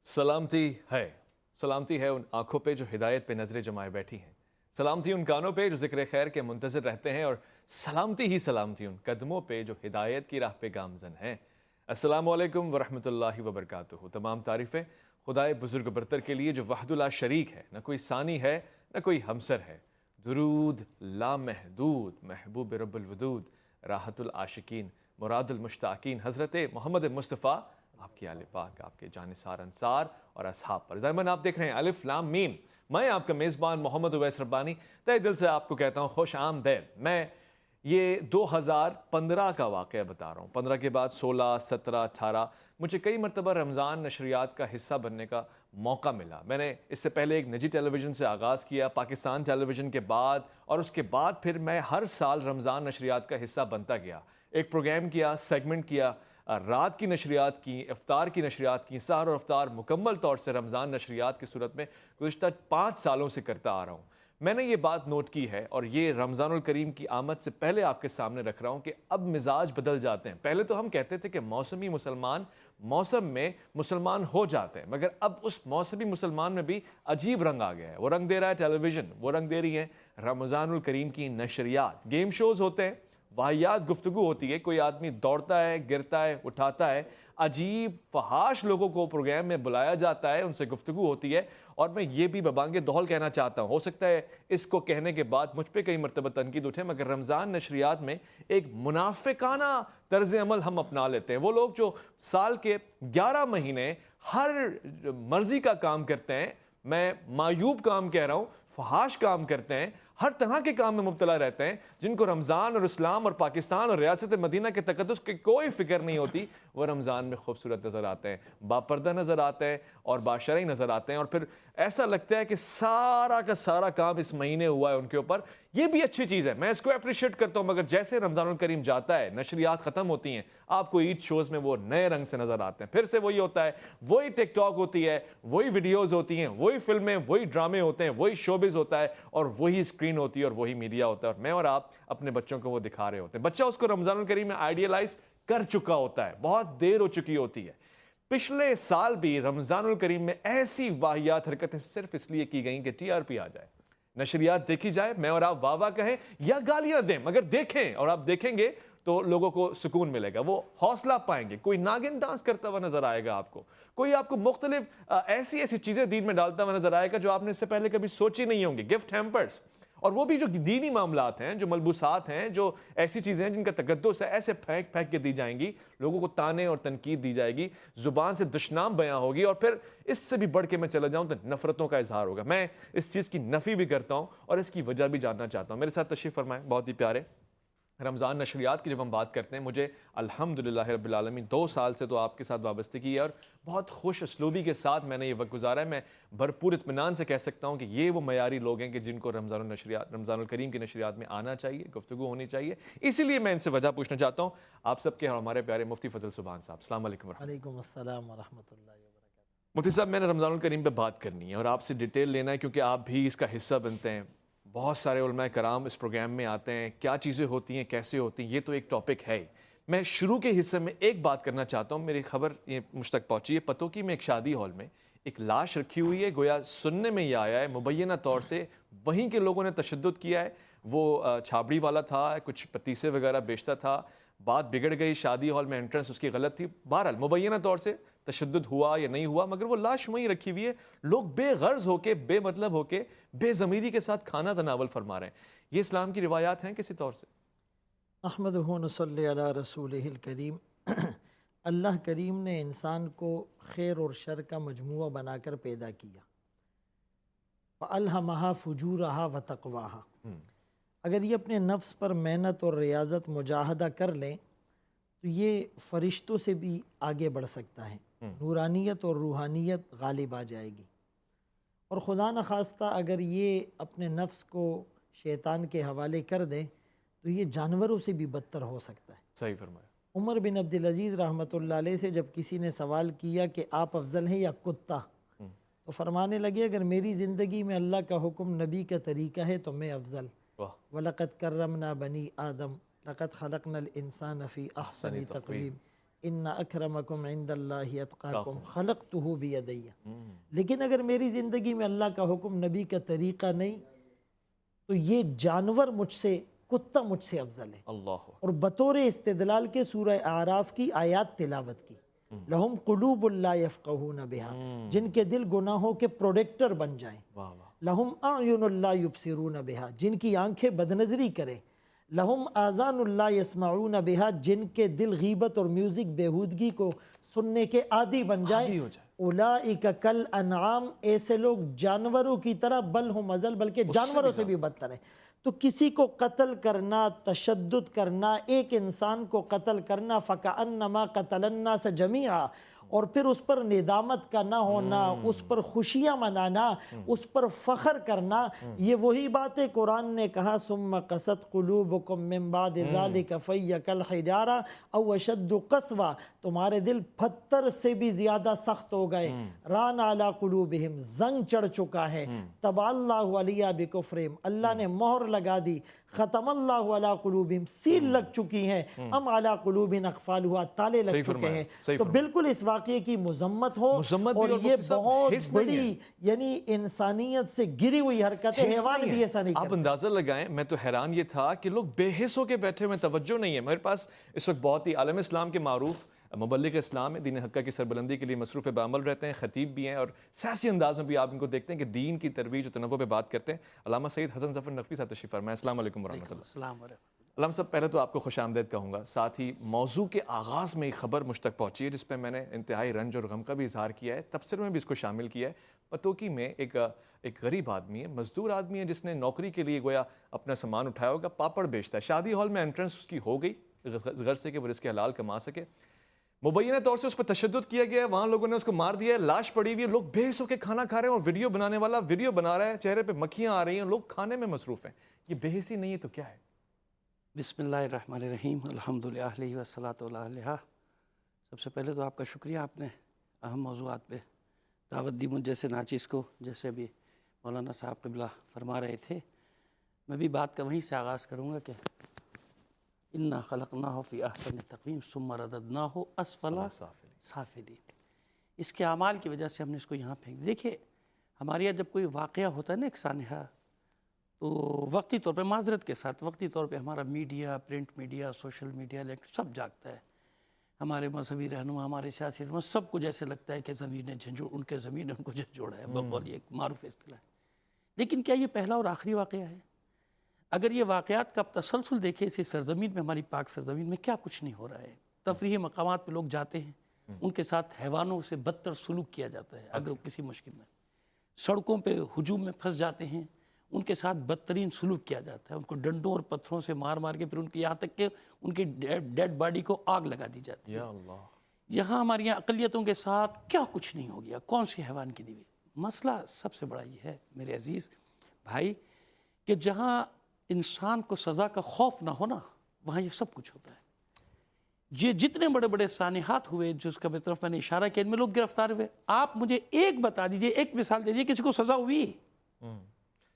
سلامتی ہے ان آنکھوں پہ جو ہدایت پہ نظریں جمائے بیٹھی ہیں، سلامتی ان کانوں پہ جو ذکر خیر کے منتظر رہتے ہیں، اور سلامتی ان قدموں پہ جو ہدایت کی راہ پہ گامزن ہیں۔ السلام علیکم ورحمۃ اللہ وبرکاتہ۔ تمام تعریفیں خدائے بزرگ برتر کے لیے جو وحدہ لا شریک ہے، نہ کوئی ثانی ہے نہ کوئی ہمسر ہے۔ درود لامحدود محبوب رب الودود، راحت العاشقین مراد المشتاقین حضرت محمد مصطفیٰ، آپ کی آل پاک، آپ کے جانثار انصار اور اصحاب پر۔ ضمن آپ دیکھ رہے ہیں الف لام میم، میں آپ کا میزبان محمد اویس ربانی تہ دل سے آپ کو کہتا ہوں خوش آمدید۔ میں یہ 2015 کا واقعہ بتا رہا ہوں، 15 کے بعد 16، 17، 18 مجھے کئی مرتبہ رمضان نشریات کا حصہ بننے کا موقع ملا۔ میں نے اس سے پہلے ایک نجی ٹیلی ویژن سے آغاز کیا، پاکستان ٹیلی ویژن کے بعد، اور اس کے بعد پھر میں ہر سال رمضان نشریات کا حصہ بنتا گیا۔ ایک پروگرام کیا، سیگمنٹ کیا، رات کی نشریات کی، افطار کی نشریات کی، سحر اور افطار مکمل طور سے رمضان نشریات کی صورت میں گزشتہ 5 سالوں سے کرتا آ رہا ہوں۔ میں نے یہ بات نوٹ کی ہے اور یہ رمضان الکریم کی آمد سے پہلے آپ کے سامنے رکھ رہا ہوں کہ اب مزاج بدل جاتے ہیں۔ پہلے تو ہم کہتے تھے کہ موسمی مسلمان موسم میں مسلمان ہو جاتے ہیں، مگر اب اس موسمی مسلمان میں بھی عجیب رنگ آ گیا ہے۔ وہ رنگ دے رہا ہے ٹیلی ویژن، وہ رنگ دے رہی ہے رمضان الکریم کی نشریات۔ گیم شوز ہوتے ہیں، واہیات گفتگو ہوتی ہے، کوئی آدمی دوڑتا ہے، گرتا ہے، اٹھاتا ہے، عجیب فحاش لوگوں کو پروگرام میں بلایا جاتا ہے، ان سے گفتگو ہوتی ہے۔ اور میں یہ بھی ببانگ دہل کہنا چاہتا ہوں، ہو سکتا ہے اس کو کہنے کے بعد مجھ پہ کئی مرتبہ تنقید اٹھے، مگر رمضان نشریات میں ایک منافقانہ طرز عمل ہم اپنا لیتے ہیں۔ وہ لوگ جو سال کے 11 مہینے ہر مرضی کا کام کرتے ہیں، میں معیوب کام کہہ رہا ہوں، فحاش کام کرتے ہیں، ہر طرح کے کام میں مبتلا رہتے ہیں، جن کو رمضان اور اسلام اور پاکستان اور ریاست مدینہ کے تقدس کی کوئی فکر نہیں ہوتی، وہ رمضان میں خوبصورت نظر آتے ہیں، باپردہ نظر آتے ہیں اور باشرعی نظر آتے ہیں، اور پھر ایسا لگتا ہے کہ سارا کا سارا کام اس مہینے ہوا ہے ان کے اوپر۔ یہ بھی اچھی چیز ہے، میں اس کو اپریشیٹ کرتا ہوں، مگر جیسے رمضان الکریم جاتا ہے، نشریات ختم ہوتی ہیں، آپ کو عید شوز میں وہ نئے رنگ سے نظر آتے ہیں۔ پھر سے وہی ہوتا ہے، وہی ٹک ٹاک ہوتی ہے، وہی ویڈیوز ہوتی ہیں، وہی فلمیں، وہی ڈرامے ہوتے ہیں، وہی شوبز ہوتا ہے، اور وہی اسکرین ہوتی ہے، اور وہی میڈیا ہوتا ہے، اور میں اور آپ اپنے بچوں کو وہ دکھا رہے ہوتے ہیں۔ بچہ اس کو رمضان الکریم میں آئیڈیلائز کر چکا ہوتا ہے، بہت دیر ہو چکی ہوتی ہے۔ پچھلے سال بھی رمضان الکریم میں ایسی واہیات حرکتیں صرف اس لیے کی گئیں کہ ٹی آر پی آ جائے، نشریات دیکھی جائے، میں اور آپ واہ واہ کہیں یا گالیاں دیں، مگر دیکھیں، اور آپ دیکھیں گے تو لوگوں کو سکون ملے گا، وہ حوصلہ پائیں گے۔ کوئی ناگن ڈانس کرتا ہوا نظر آئے گا آپ کو، کوئی آپ کو مختلف ایسی چیزیں دین میں ڈالتا ہوا نظر آئے گا جو آپ نے اس سے پہلے کبھی سوچی نہیں ہوں گی۔ گفٹ ہیمپرز، اور وہ بھی جو دینی معاملات ہیں، جو ملبوسات ہیں، جو ایسی چیزیں ہیں جن کا تقدس ہے، ایسے پھینک پھینک کے دی جائیں گی، لوگوں کو تانے اور تنقید دی جائے گی، زبان سے دشنام بیاں ہوگی، اور پھر اس سے بھی بڑھ کے میں چلا جاؤں تو نفرتوں کا اظہار ہوگا۔ میں اس چیز کی نفی بھی کرتا ہوں اور اس کی وجہ بھی جاننا چاہتا ہوں۔ میرے ساتھ تشریف فرمائیں بہت ہی پیارے۔ رمضان نشریات کی جب ہم بات کرتے ہیں، مجھے الحمدللہ رب العالمین 2 سال سے تو آپ کے ساتھ وابستگی ہے، اور بہت خوش اسلوبی کے ساتھ میں نے یہ وقت گزارا ہے۔ میں بھرپور اطمینان سے کہہ سکتا ہوں کہ یہ وہ معیاری لوگ ہیں کہ جن کو رمضان الکریم کی نشریات میں آنا چاہیے، گفتگو ہونی چاہیے۔ اسی لیے میں ان سے وجہ پوچھنا چاہتا ہوں آپ سب کے اور ہمارے پیارے مفتی فضل سبحان صاحب۔ السلام علیکم ورحمۃ اللہ۔ وعلیکم السلام ورحمۃ اللہ وبرکاتہ۔ مفتی صاحب، میں نے رمضان الکریم پہ بات کرنی ہے اور آپ سے ڈیٹیل لینا ہے، کیونکہ آپ بھی اس کا حصہ بنتے ہیں۔ بہت سارے علماء کرام اس پروگرام میں آتے ہیں، کیا چیزیں ہوتی ہیں، کیسے ہوتی ہیں، یہ تو ایک ٹاپک ہے ہی۔ میں شروع کے حصے میں ایک بات کرنا چاہتا ہوں، میری خبر یہ مجھ تک پہنچی ہے، پتوکی میں ایک شادی ہال میں ایک لاش رکھی ہوئی ہے، گویا سننے میں یہ آیا ہے مبینہ طور سے وہیں کے لوگوں نے تشدد کیا ہے۔ وہ چھابڑی والا تھا، کچھ پتیسے وغیرہ بیچتا تھا، بات بگڑ گئی، شادی ہال میں انٹرنس اس کی غلط تھی، بہرحال مبینہ طور سے تشدد ہوا یا نہیں ہوا، مگر وہ لاش وہیں رکھی ہوئی ہے، لوگ بے غرض ہو کے، بے مطلب ہو کے، بے ضمیری کے ساتھ کھانا تناول فرما رہے ہیں۔ یہ اسلام کی روایات ہیں کسی طور سے؟ احمدہ و نصلی علی رسولہ الکریم۔ اللہ کریم نے انسان کو خیر اور شر کا مجموعہ بنا کر پیدا کیا، فَأَلْهَمَهَا فُجُورَهَا وَتَقْوَاهَا۔ اگر یہ اپنے نفس پر محنت اور ریاضت مجاہدہ کر لیں تو یہ فرشتوں سے بھی آگے بڑھ سکتا ہے، نورانیت اور روحانیت غالب آ جائے گی، اور خدا نخواستہ اگر یہ اپنے نفس کو شیطان کے حوالے کر دیں تو یہ جانوروں سے بھی بدتر ہو سکتا ہے۔ صحیح فرمایا۔ عمر بن عبدالعزیز رحمۃ اللہ علیہ سے جب کسی نے سوال کیا کہ آپ افضل ہیں یا کتا، تو فرمانے لگے اگر میری زندگی میں اللہ کا حکم، نبی کا طریقہ ہے تو میں افضل۔ وَلَقَدْ كَرَّمْنَا بَنِي آدَمَ لَقَدْ خَلَقْنَا الْإِنسَانَ فِي أَحْسَنِ تَقْوِيمٍ۔ ان اکرمکم عند اللہ اتقاکم خلقتہ بیدی. لیکن اگر میری زندگی میں اللہ کا حکم، نبی کا طریقہ نہیں، تو یہ جانور مجھ سے، کتا مجھ سے افضل ہے. اللہ اور بطور استدلال کے سورہ اعراف کی آیات تلاوت کی. لہم قلوب لا یفقہون بہا، جن کے دل گناہوں کے پروڈکٹر بن جائیں. واہ واہ. لہم اعین لا یبصرون بہا، جن کی آنکھیں بدنظری کریں. لہم آذان لا یسمعون بہا، جن کے دل غیبت اور میوزک بیہودگی کو سننے کے عادی بن جائیں. عادی ہو جائے. اولئک کل انعام، ایسے لوگ جانوروں کی طرح، بل ہم اضل، بلکہ جانوروں سے بھی بدتر ہیں. تو کسی کو قتل کرنا، تشدد کرنا، ایک انسان کو قتل کرنا، فَكَأَنَّمَا قَتَلَ النَّاسَ جَمِيعًا، اور پھر اس پر ندامت کا نہ ہونا، اس پر خوشیاں منانا، اس پر فخر کرنا، یہ وہی بات ہے قرآن نے کہا ثُمَّ قَسَتْ قُلُوبُكُم مِّن بَعْدِ ذَلِكَ فَهِيَ كَالْحِجَارَةِ أَوْ أَشَدُّ قَسْوَةً، تمہارے دل پتھر سے بھی زیادہ سخت ہو گئے. ران علی قلوبہم، زنگ چڑھ چکا ہے. طبع اللہ علیہ بکفرہم، اللہ نے مہر لگا دی. ختم اللہ علی قلوبہم، سیل لگ چکی ہیں. ام علی قلوبہم اقفالها، تالے لگ چکے ہیں. تو بالکل اس واقعے کی مذمت ہو، اور یہ بہت بڑی یعنی انسانیت سے گری ہوئی حرکت ہے. حیوان بھی ایسا نہیں آپ کرتا. اندازہ لگائیں، میں تو حیران یہ تھا کہ لوگ بے حس ہو کے بیٹھے ہوئے، توجہ نہیں ہے. میرے پاس اس وقت بہت ہی عالم اسلام کے معروف مبلغ اسلام ہے، دین حقہ کی سربلندی کے لیے مصروف بعمل رہتے ہیں، خطیب بھی ہیں، اور سیاسی انداز میں بھی آپ ان کو دیکھتے ہیں کہ دین کی ترویج و تنوع پہ بات کرتے ہیں. علامہ سید حسن ظفر نقوی صاحب تشریف فرمائیں. السلام علیکم ورحمۃ اللہ. السلام علیکم. علامہ صاحب، پہلے تو آپ کو خوش آمدید کہوں گا. ساتھ ہی موضوع کے آغاز میں ایک خبر مجھ تک پہنچی ہے جس پہ میں نے انتہائی رنج اور غم کا بھی اظہار کیا ہے، تبصرے میں بھی اس کو شامل کیا ہے. پتوکی میں ایک غریب آدمی ہے، مزدور آدمی ہے، جس نے نوکری کے لیے گویا اپنا سامان اٹھایا ہوگا، پاپڑ بیچتا ہے. شادی ہال میں انٹرنس اس کی ہو گئی غرض سے کہ وہ رزق حلال کما سکے. مبینہ طور سے اس پر تشدد کیا گیا ہے، وہاں لوگوں نے اس کو مار دیا ہے، لاش پڑی ہوئی ہے، لوگ بے حس ہو کے کھانا کھا رہے ہیں، اور ویڈیو بنانے والا ویڈیو بنا رہا ہے، چہرے پہ مکھیاں آ رہی ہیں، لوگ کھانے میں مصروف ہیں. یہ بے حسی نہیں ہے تو کیا ہے؟ بسم اللہ الرحمن الرحیم، الحمدللہ علیہ والصلاۃ علیہ. سب سے پہلے تو آپ کا شکریہ، آپ نے اہم موضوعات پہ دعوت دی مجھ جیسے ناچیز کو، جیسے ابھی مولانا صاحب قبلہ فرما رہے تھے. میں بھی بات کا وہیں سے آغاز کروں گا کہ انا خلقناہ فی احسن تقویم ثم رددناہ اسفل سافلین. اس کے اعمال کی وجہ سے ہم نے اس کو یہاں پھینک. دیکھیے، ہمارے یہاں جب کوئی واقعہ ہوتا ہے نا ایک سانحہ، تو وقتی طور پہ، معذرت کے ساتھ، وقتی طور پہ ہمارا media, print media, social media, سب جاگتا ہے. ہمارے مذہبی رہنما، ہمارے سیاسی رہنما، سب کچھ ایسے لگتا ہے کہ زمین نے ان کے زمین نے ان کو جھنجھوڑا ہے، بقول یہ ایک معروف اصطلاح ہے. لیکن کیا یہ پہلا اور آخری واقعہ ہے؟ اگر یہ واقعات کا تسلسل دیکھیں، اسی سرزمین میں، ہماری پاک سرزمین میں کیا کچھ نہیں ہو رہا ہے. تفریحی مقامات پہ لوگ جاتے ہیں، ان کے ساتھ حیوانوں سے بدتر سلوک کیا جاتا ہے. اگر کسی مشکل میں سڑکوں پہ ہجوم میں پھنس جاتے ہیں، ان کے ساتھ بدترین سلوک کیا جاتا ہے. ان کو ڈنڈوں اور پتھروں سے مار مار کے پھر ان کی، یہاں تک کہ ان کی ڈیڈ باڈی کو آگ لگا دی جاتی ہے. یا اللہ. یہاں ہماری یہاں اقلیتوں کے ساتھ کیا کچھ نہیں ہو گیا؟ کون سی حیوان کی دیوی؟ مسئلہ سب سے بڑا یہ ہے میرے عزیز بھائی کہ جہاں انسان کو سزا کا خوف نہ ہونا، وہاں یہ سب کچھ ہوتا ہے. یہ جتنے بڑے بڑے سانحات ہوئے جس کا طرف میں نے اشارہ کیا، ان میں لوگ گرفتار ہوئے. آپ مجھے ایک بتا دیجئے، ایک مثال دے دیجئے، کسی کو سزا ہوئی؟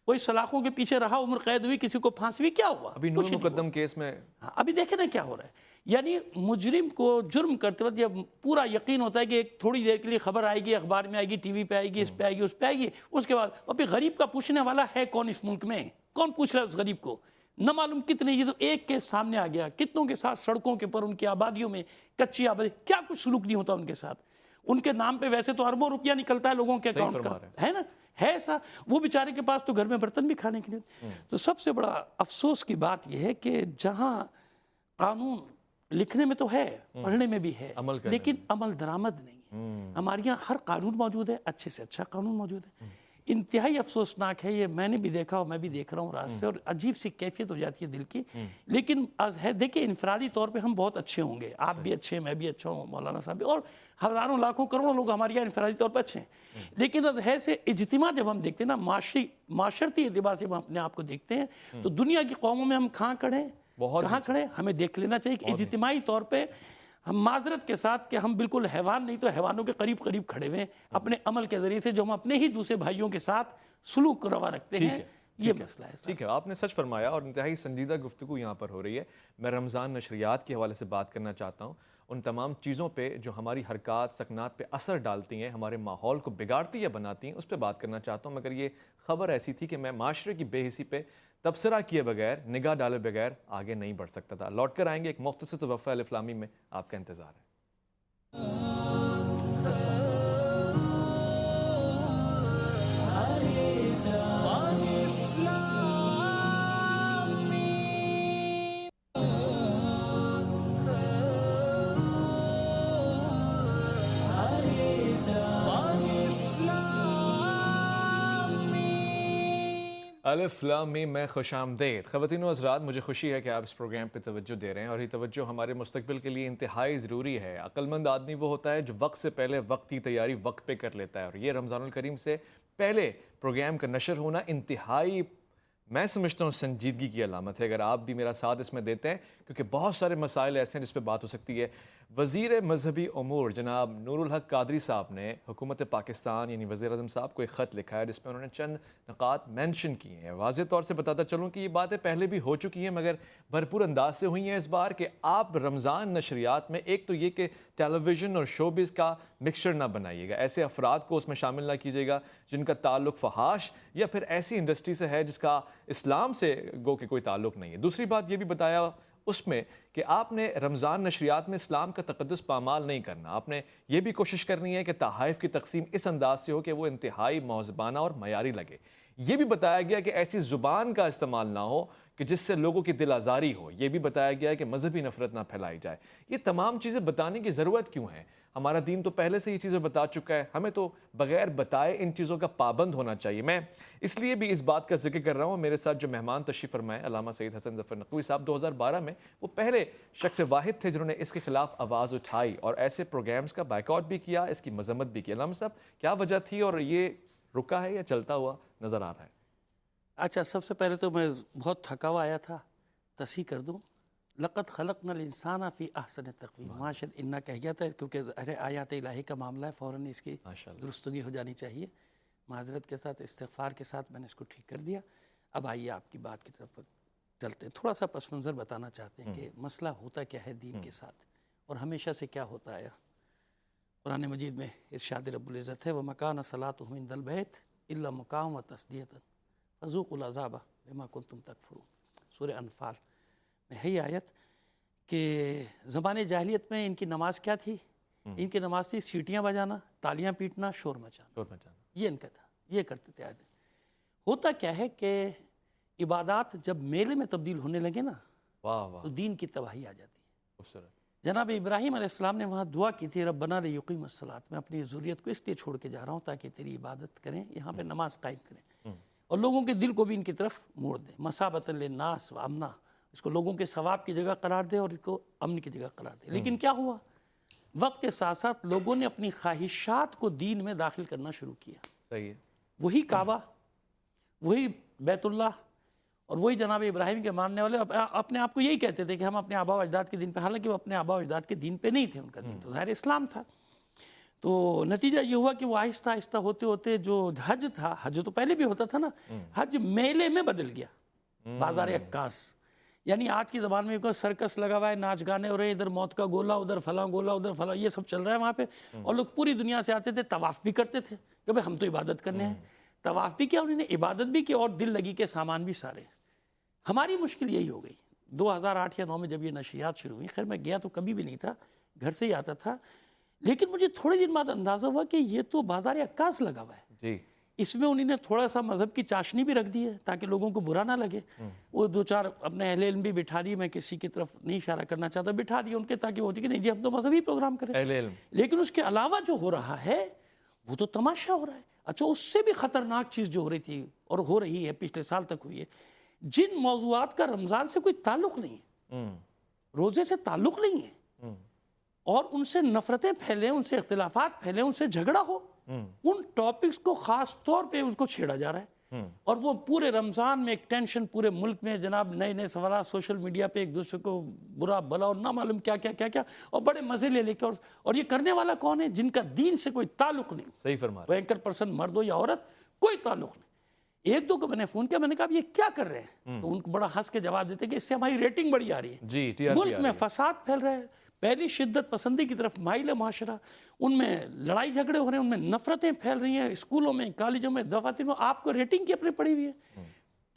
کوئی سلاخوں کے پیچھے رہا، عمر قید ہوئی، کسی کو پھانسی ہوئی؟ کیا ہوا؟ ابھی نور مقدم کیس میں ابھی دیکھیں نا کیا ہو رہا ہے. یعنی مجرم کو جرم کرتے وقت جب پورا یقین ہوتا ہے کہ ایک تھوڑی دیر کے لیے خبر آئے گی، اخبار میں آئے گی، ٹی وی پہ آئے گی، اس پہ آئے گی، اس پہ آئے گی، اس کے بعد ابھی غریب کا پوچھنے والا ہے کون اس ملک میں؟ کون پوچھ رہا ہے اس غریب کو؟ نہ معلوم کتنے. یہ تو ایک کیس سامنے آ گیا، کتنوں کے ساتھ سڑکوں کے پر، ان کی آبادیوں میں، کچی آبادی، کیا کچھ سلوک نہیں ہوتا ان کے ساتھ. ان کے نام پہ ویسے تو اربوں روپیہ نکلتا ہے لوگوں کے اکاؤنٹ کا، ہے نا، ہے ایسا. وہ بیچارے کے پاس تو گھر میں برتن بھی کھانے کے لیے. تو سب سے بڑا افسوس کی بات یہ ہے کہ جہاں قانون لکھنے میں تو ہے، پڑھنے میں بھی ہے، لیکن عمل درآمد نہیں ہے. ہمارے یہاں ہر قانون موجود ہے، اچھے سے اچھا قانون موجود ہے. انتہائی افسوسناک ہے یہ. میں نے بھی دیکھا اور میں بھی دیکھ رہا ہوں راز سے، اور عجیب سی کیفیت ہو جاتی ہے دل کی. لیکن دیکھیں، انفرادی طور پہ ہم بہت اچھے ہوں گے، آپ بھی اچھے ہیں، میں بھی اچھا ہوں، مولانا صاحب بھی، اور ہزاروں لاکھوں کروڑوں لوگ ہمارے یہاں انفرادی طور پہ اچھے ہیں. لیکن سے اجتماع جب ہم دیکھتے ہیں نا، معاشرتی اعتبار سے ہم اپنے آپ کو دیکھتے ہیں، تو دنیا کی قوموں میں ہم کہاں کھڑے ہیں، کہاں کھڑے. ہمیں دیکھ لینا چاہیے کہ اجتماعی طور پہ ہم، معذرت کے ساتھ، کہ ہم بالکل حیوان نہیں تو حیوانوں کے قریب قریب کھڑے ہوئے ہیں اپنے عمل کے ذریعے سے، جو ہم اپنے ہی دوسرے بھائیوں کے ساتھ سلوک روا رکھتے ہیں. یہ مسئلہ ہے. ٹھیک ہے، آپ نے سچ فرمایا، اور انتہائی سنجیدہ گفتگو یہاں پر ہو رہی ہے. میں رمضان نشریات کے حوالے سے بات کرنا چاہتا ہوں، ان تمام چیزوں پہ جو ہماری حرکات سکنات پہ اثر ڈالتی ہیں، ہمارے ماحول کو بگاڑتی یا بناتی ہیں، اس پہ بات کرنا چاہتا ہوں، مگر یہ خبر ایسی تھی کہ میں معاشرے کی بے حسی پہ تبصرہ کیے بغیر، نگاہ ڈالے بغیر آگے نہیں بڑھ سکتا تھا۔ لوٹ کر آئیں گے، ایک مختصر توقفہ الف لامی میں آپ کا انتظار ہے۔ الف لام میم میں خوش آمدید۔ خواتین و حضرات، مجھے خوشی ہے کہ آپ اس پروگرام پہ توجہ دے رہے ہیں، اور یہ توجہ ہمارے مستقبل کے لیے انتہائی ضروری ہے۔ عقل مند آدمی وہ ہوتا ہے جو وقت سے پہلے وقت کی تیاری وقت پہ کر لیتا ہے، اور یہ رمضان الکریم سے پہلے پروگرام کا نشر ہونا انتہائی، میں سمجھتا ہوں، سنجیدگی کی علامت ہے۔ اگر آپ بھی میرا ساتھ اس میں دیتے ہیں، کیونکہ بہت سارے مسائل ایسے ہیں جس پہ بات ہو سکتی ہے۔ وزیر مذہبی امور جناب نور الحق قادری صاحب نے حکومت پاکستان یعنی وزیر اعظم صاحب کو ایک خط لکھا ہے، جس میں انہوں نے چند نکات مینشن کیے ہیں۔ واضح طور سے بتاتا چلوں کہ یہ باتیں پہلے بھی ہو چکی ہیں، مگر بھرپور انداز سے ہوئی ہیں اس بار، کہ آپ رمضان نشریات میں ایک تو یہ کہ ٹیلی ویژن اور شوبز کا مکسچر نہ بنائیے گا، ایسے افراد کو اس میں شامل نہ کیجیے گا جن کا تعلق فحاش یا پھر ایسی انڈسٹری سے ہے جس کا اسلام سے گو کہ کوئی تعلق نہیں ہے۔ دوسری بات یہ بھی بتایا اس میں کہ آپ نے رمضان نشریات میں اسلام کا تقدس پامال نہیں کرنا، آپ نے یہ بھی کوشش کرنی ہے کہ تحائف کی تقسیم اس انداز سے ہو کہ وہ انتہائی مہذبانہ اور معیاری لگے۔ یہ بھی بتایا گیا کہ ایسی زبان کا استعمال نہ ہو کہ جس سے لوگوں کی دل آزاری ہو۔ یہ بھی بتایا گیا ہے کہ مذہبی نفرت نہ پھیلائی جائے۔ یہ تمام چیزیں بتانے کی ضرورت کیوں ہے؟ ہمارا دین تو پہلے سے یہ چیزیں بتا چکا ہے، ہمیں تو بغیر بتائے ان چیزوں کا پابند ہونا چاہیے۔ میں اس لیے بھی اس بات کا ذکر کر رہا ہوں، میرے ساتھ جو مہمان تشریف فرمائے علامہ سید حسن ظفر نقوی صاحب 2012 میں وہ پہلے شخص واحد تھے جنہوں نے اس کے خلاف آواز اٹھائی اور ایسے پروگرامز کا بائیکاٹ بھی کیا، اس کی مذمت بھی کی۔ علامہ صاحب، کیا وجہ تھی اور یہ رکا ہے یا چلتا ہوا نظر آ رہا ہے؟ اچھا، سب سے پہلے تو میں بہت تھکا ہوا آیا تھا، تصحیح کر دوں، لقد خلقنا الانسان فی احسن تقویم، معاشد انا کہہ گیا تھا کیونکہ آیات الہی کا معاملہ ہے، فوراً اس کی درستگی ہو جانی چاہیے۔ معذرت کے ساتھ، استغفار کے ساتھ میں نے اس کو ٹھیک کر دیا۔ اب آئیے آپ کی بات کی طرف چلتے ہیں، تھوڑا سا پس منظر بتانا چاہتے ہیں کہ مسئلہ ہوتا کیا ہے دین کے ساتھ، اور ہمیشہ سے کیا ہوتا آیا۔ قرآن مجید میں ارشاد رب العزت ہے وَمَكَانَ صَلَاتُهُمْ عِندَ الْبَيْتِ إِلَّا مُقَامًا وَتَصْدِيَةً فَذُوقُوا الْعَذَابَ بِمَا كُنتُمْ تَكْفُرُونَ۔ سورہ انفال میں ہے یہ آیت کہ زمانے جاہلیت میں ان کی نماز کیا تھی؟ ان کی نماز تھی سیٹیاں بجانا، تالیاں پیٹنا، شور مچانا، یہ ان کا تھا، یہ کرتے تھے آدمی۔ ہوتا کیا ہے کہ عبادات جب میلے میں تبدیل ہونے لگے نا تو دین کی تباہی آ جاتی ہے۔ جناب ابراہیم علیہ السلام نے وہاں دعا کی تھی ربنا لیقیم الصلاۃ، میں اپنی ضروریت کو اس لیے چھوڑ کے جا رہا ہوں تاکہ تیری عبادت کریں، یہاں پہ نماز قائم کریں اور لوگوں کے دل کو بھی ان کی طرف موڑ دیں، مثابۃ للناس و امنا، اس کو لوگوں کے ثواب کی جگہ قرار دے اور اس کو امن کی جگہ قرار دے۔ لیکن کیا ہوا؟ وقت کے ساتھ ساتھ لوگوں نے اپنی خواہشات کو دین میں داخل کرنا شروع کیا۔ صحیح ہے۔ وہی کعبہ، وہی بیت اللہ اور وہی جناب ابراہیم کے ماننے والے اپنے آپ کو یہی کہتے تھے کہ ہم اپنے آبا و اجداد کے دین پہ، حالانکہ وہ اپنے آبا و اجداد کے دین پہ نہیں تھے، ان کا دین تو ظاہر اسلام تھا۔ تو نتیجہ یہ ہوا کہ وہ آہستہ آہستہ ہوتے ہوتے جو حج تھا، حج تو پہلے بھی ہوتا تھا نا، حج میلے میں بدل گیا، بازار عکاس، یعنی آج کی زبان میں کوئی سرکس لگا ہوا ہے، ناچ گانے ہو رہے ہیں، ادھر موت کا گولہ، ادھر فلاں گولہ، ادھر فلاں، یہ سب چل رہا ہے وہاں پہ، اور لوگ پوری دنیا سے آتے تھے، طواف بھی کرتے تھے کہ بھائی ہم تو عبادت کرنے ہیں، طواف بھی کیا انہوں نے، عبادت بھی کی، اور دل لگی کے سامان بھی سارے۔ ہماری مشکل یہی ہو گئی 2008 یا 2009 میں جب یہ نشریات شروع ہوئی، خیر میں گیا تو کبھی بھی نہیں تھا، گھر سے ہی آتا تھا، لیکن مجھے تھوڑے دن بعد اندازہ ہوا کہ یہ تو بازار عکاس لگا ہوا ہے، جی، اس میں انہوں نے تھوڑا سا مذہب کی چاشنی بھی رکھ دی ہے تاکہ لوگوں کو برا نہ لگے۔ وہ دو چار اپنے اہل علم بھی بٹھا دی، میں کسی کی طرف نہیں اشارہ کرنا چاہتا، بٹھا دی ان کے تاکہ وہ ہوتی کہ نہیں جی ہم تو مذہبی پروگرام کریں، اہل علم۔ لیکن اس کے علاوہ جو ہو رہا ہے وہ تو تماشا ہو رہا ہے۔ اچھا، اس سے بھی خطرناک چیز جو ہو رہی تھی اور ہو رہی ہے، پچھلے سال تک ہوئی ہے، جن موضوعات کا رمضان سے کوئی تعلق نہیں ہے، روزے سے تعلق نہیں ہے، اور ان سے نفرتیں پھیلیں، ان سے اختلافات پھیلیں، ان سے جھگڑا ہو، ان ٹاپکس کو خاص طور پہ اس کو چھیڑا جا رہا ہے، اور وہ پورے رمضان میں ایک ٹینشن، پورے ملک میں جناب نئے نئے سوالات، سوشل میڈیا پہ ایک دوسرے کو برا بلا اور نہ معلوم کیا کیا کیا کیا، اور بڑے مزے لے لے کے، اور یہ کرنے والا کون ہے؟ جن کا دین سے کوئی تعلق نہیں، صحیح فرما وہ اینکر پرسن مرد ہو یا عورت، کوئی تعلق نہیں۔ ایک دو کو میں نے فون کیا، میں نے کہا یہ کیا کر رہے ہیں؟ تو ان کو بڑا ہنس کے جواب دیتے کہ اس سے ہماری ریٹنگ بڑی آ رہی ہے، جی، TRP ملک میں فساد پھیل رہا ہے، پہلی شدت پسندی کی طرف مائل ہے معاشرہ، ان میں لڑائی جھگڑے ہو رہے ہیں، ان میں نفرتیں پھیل رہی ہیں، اسکولوں میں، کالجوں میں، دفاتر میں، آپ کو ریٹنگ کی اپنے پڑی ہوئی ہے۔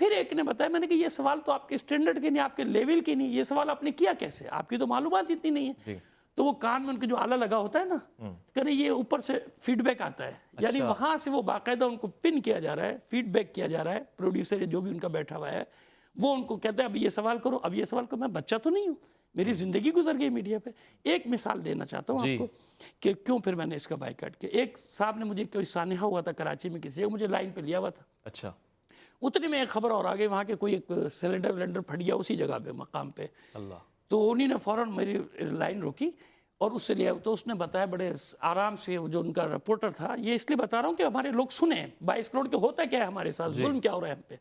پھر ایک نے بتایا، میں نے کہ یہ سوال تو آپ کے اسٹینڈرڈ کے نہیں، آپ کے لیول کے نہیں، یہ سوال آپ نے کیا کیسے، آپ کی تو معلومات اتنی نہیں ہے۔ تو وہ کان میں ان کے جو آلہ لگا ہوتا ہے نا، کہ یہ اوپر سے فیڈ بیک آتا ہے، یعنی وہاں سے وہ باقاعدہ ان کو پن کیا جا رہا ہے، فیڈ بیک کیا جا رہا ہے، پروڈیوسر جو بھی ان کا بیٹھا ہوا ہے وہ ان کو کہتا ہے اب یہ سوال کرو، اب یہ سوال کرو۔ میں بچہ تو نہیں ہوں، میری زندگی گزر گئی میڈیا پہ۔ ایک مثال دینا چاہتا ہوں آپ کو کہ کیوں پھر میں نے اس کا بائیکاٹ کیا۔ ایک صاحب نے مجھے کوئی سانحہ ہوا تھا کراچی میں، کسی مجھے لائن پہ لیا ہوا تھا، اچھا، اتنے میں ایک خبر اور آگئی، وہاں کے کوئی ایک سلنڈر ولنڈر پھٹ گیا اسی جگہ پہ، مقام پہ۔ اللہ، تو انہی نے فوراً میری لائن روکی اور اس سے لیا، تو اس نے بتایا بڑے آرام سے، جو ان کا رپورٹر تھا، یہ اس لیے بتا رہا ہوں کہ ہمارے لوگ سنیں 22 کروڑ کے ہوتا کیا ہے ہمارے ساتھ، ظلم کیا ہو رہا ہے ہم پہ۔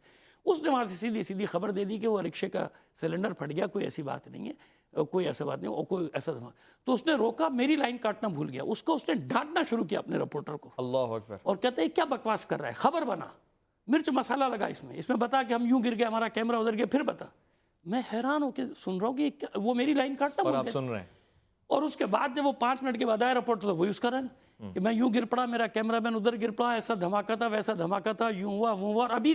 اس نے وہاں سے سیدھی سیدھی خبر دے دی کہ وہ رکشے کا سلنڈر پھٹ گیا، کوئی ایسی بات نہیں ہے، کوئی ایسا بات نہیں، اور کوئی ایسا دھماکہ۔ تو اس نے روکا، میری لائن کاٹنا بھول گیا، اس کو اس نے ڈانٹنا شروع کیا اپنے رپورٹر کو، اللہ اکبر، اور کہتے ہیں کیا بکواس کر رہا ہے، خبر بنا، مرچ مسالہ لگا اس میں بتا کہ ہم یوں گر گئے، ہمارا کیمرہ ادھر گیا، پھر بتا۔ میں حیران ہو کے سن رہا ہوں کہ وہ میری لائن کاٹنا اور بھول آپ گیا۔ سن رہے ہیں، اور اس کے بعد جب وہ 5 منٹ کے بعد آیا رپورٹ، تو وہی اس کا رنگ کہ میں یوں گر پڑا، میرا کیمرہ مین ادھر گر پڑا، ایسا دھماکہ تھا، ویسا دھماکہ تھا، یوں ہوا وہ ہوا، اور ابھی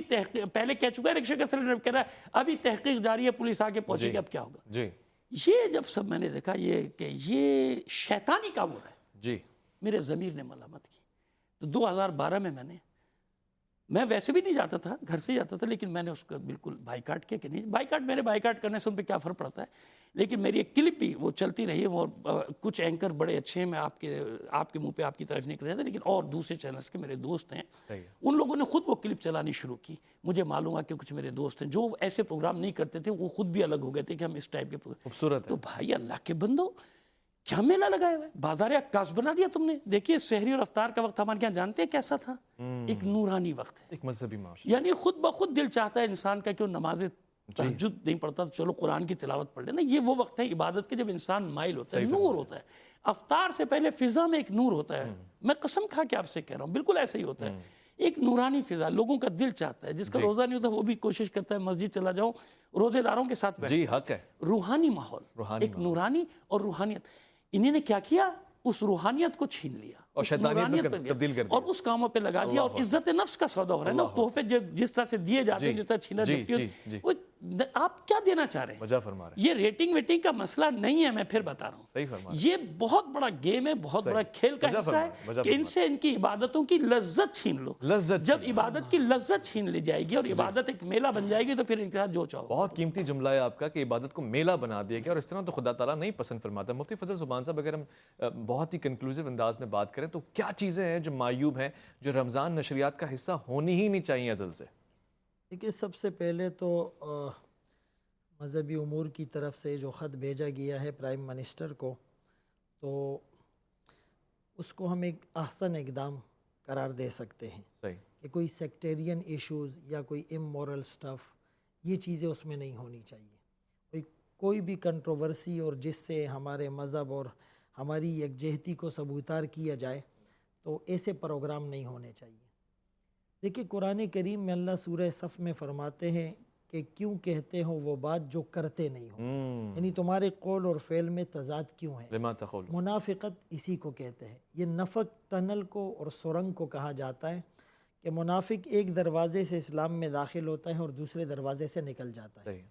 پہلے کہہ چکا ہے رکشے کا سلنڈر، کہہ رہا ہے ابھی تحقیق جاری ہے، پولیس آگے پہنچے گی، اب کیا ہوگا۔ جی یہ جب سب میں نے دیکھا یہ کہ یہ شیطانی کام ہو رہا ہے، جی، میرے ضمیر نے ملامت کی۔ تو 2012 میں میں ویسے بھی نہیں جاتا تھا، گھر سے جاتا تھا، لیکن میں نے اس کو بالکل بائیکاٹ کیا کہ نہیں، بائیکاٹ کرنے سے ان پہ کیا فرق پڑتا ہے۔ لیکن میری ایک کلپ بھی وہ چلتی رہی ہے، وہ کچھ اینکر بڑے اچھے ہیں، میں آپ کے منہ پہ آپ کی طرف نہیں کر رہا تھا، لیکن اور دوسرے چینلز کے میرے دوست ہیں، ان لوگوں نے خود وہ کلپ چلانی شروع کی۔ مجھے معلوم ہے کہ کچھ میرے دوست ہیں جو ایسے پروگرام نہیں کرتے تھے، وہ خود بھی الگ ہو گئے تھے کہ ہم اس ٹائپ کے پروگرام۔ خوبصورت ہے، تو بھائی اللہ کے بندو، کیا میلہ لگایا ہوا ہے، بازار عکاس بنا دیا تم نے۔ دیکھیے سحری اور افطار کا وقت ہمارے یہاں جانتے ہیں کیسا تھا، ایک نورانی وقت ہے، ایک مذہبی معاشرہ، یعنی خود بخود دل چاہتا ہے انسان کا کہ وہ نماز تہجد نہیں پڑھتا تو چلو قرآن کی تلاوت پڑھ لینا۔ یہ وہ وقت ہے عبادت کے جب انسان مائل ہوتا ہے، نور ہوتا ہے۔ افطار سے پہلے فضا میں ایک نور ہوتا ہے، میں قسم کھا کے آپ سے کہہ رہا ہوں، بالکل ایسا ہی ہوتا ہے، ایک نورانی فضا، لوگوں کا دل چاہتا ہے، جس کا روزہ نہیں ہوتا وہ بھی کوشش کرتا ہے مسجد چلا جاؤں، روزے داروں کے ساتھ بیٹھ۔ جی حق ہے، روحانی ماحول، ایک نورانی اور روحانیت۔ انہوں نے کیا کیا، اس روحانیت کو چھین لیا اور شیطانیت میں تبدیل کر دیا، اور اس کاموں پہ لگا دیا، اور عزت نفس کا سودا ہو رہا ہے نا، تحفے جس طرح سے دیے جاتے ہیں، جس طرح چھینا جھپٹی، آپ کیا دینا چاہ رہے ہیں؟ وجہ فرما رہے ہیں، یہ ریٹنگ ویٹنگ کا مسئلہ نہیں ہے، میں پھر بتا رہا ہوں، صحیح فرما رہے ہیں، یہ بہت بڑا گیم ہے، بہت بڑا کھیل کا حصہ ہے کہ ان سے ان کی عبادتوں کی لذت چھین لو۔ جب عبادت کی لذت چھین لی جائے گی اور عبادت ایک میلہ بن جائے گی تو پھر ان کے ساتھ جو چاہو۔ بہت قیمتی جملہ ہے آپ کا کہ عبادت کو میلہ بنا دیا گیا، اور اس طرح تو خدا تعالیٰ نہیں پسند فرماتا۔ مفتی فضل زبان صاحب، اگر ہم بہت ہی کنکلوزیو انداز میں بات کریں تو کیا چیزیں ہیں جو معیوب ہیں، جو رمضان نشریات کا حصہ ہونی ہی نہیں چاہیے ازل سے؟ دیکھیے، سب سے پہلے تو مذہبی امور کی طرف سے جو خط بھیجا گیا ہے پرائم منسٹر کو، تو اس کو ہم ایک احسن اقدام قرار دے سکتے ہیں صحیح، کہ کوئی سیکٹیرین ایشوز یا کوئی امورل سٹف، یہ چیزیں اس میں نہیں ہونی چاہیے۔ کوئی بھی کنٹروورسی اور جس سے ہمارے مذہب اور ہماری یکجہتی کو سبوتار کیا جائے، تو ایسے پروگرام نہیں ہونے چاہیے۔ دیکھیں، قرآن کریم میں اللہ سورہ صف میں فرماتے ہیں کہ کیوں کہتے ہو وہ بات جو کرتے نہیں ہو، یعنی تمہارے قول اور فعل میں تضاد کیوں ہے۔ لما تقول، منافقت اسی کو کہتے ہیں۔ یہ نفق ٹنل کو اور سرنگ کو کہا جاتا ہے کہ منافق ایک دروازے سے اسلام میں داخل ہوتا ہے اور دوسرے دروازے سے نکل جاتا ہے۔ صحیح،